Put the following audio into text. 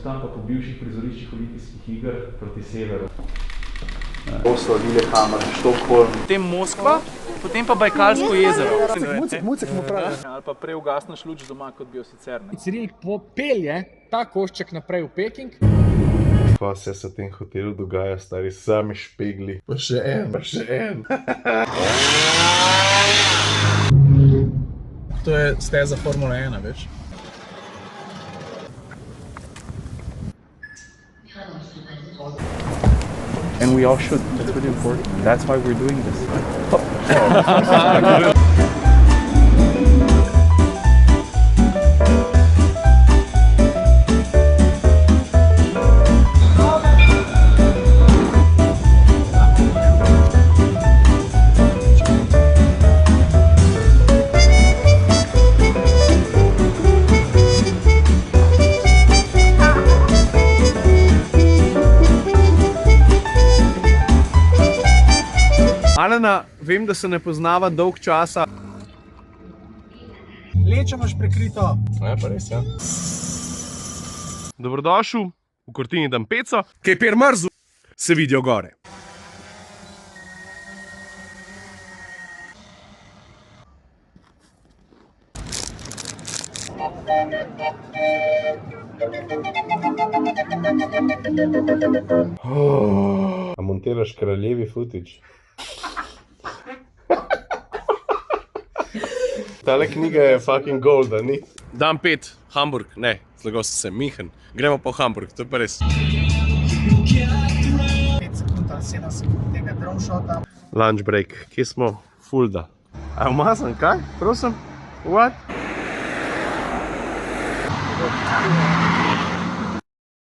tam pa po bivših prizoriščih olimpijskih iger proti severu. Oslo, Lillehammer, Štokholm. Potem Moskva, potem pa Bajkalsko jezero. Mucek mu pravi. Ali pa prej ugasneš luč doma, kot bi jo sicer. Ciril popelje ta košček naprej v Peking. Pa vse se v tem hotelu dogaja, stari sami špegli. Pa še en, pa še en. To je steza Formula 1, veš? And we all should. That's really important. That's why we're doing this. Alena, vem, da se ne poznava dolg časa. Lečo imaš prekrito. Ja, pa res, ja. Dobrodošel v Cortini d'Ampezzo. Kaj je per mrzu, se vidijo gore. A montiraš kraljevi footage? Tale knjiga je fucking gold, a ni? Dan 5, Hamburg, ne, zlagal sem se, München. Gremo pa v Hamburg, to je pa res. 5 sekund ali 7 sekund tega drone shota. Lunch break, kje smo? Fulda. A je umazan, kaj? Prosim? What?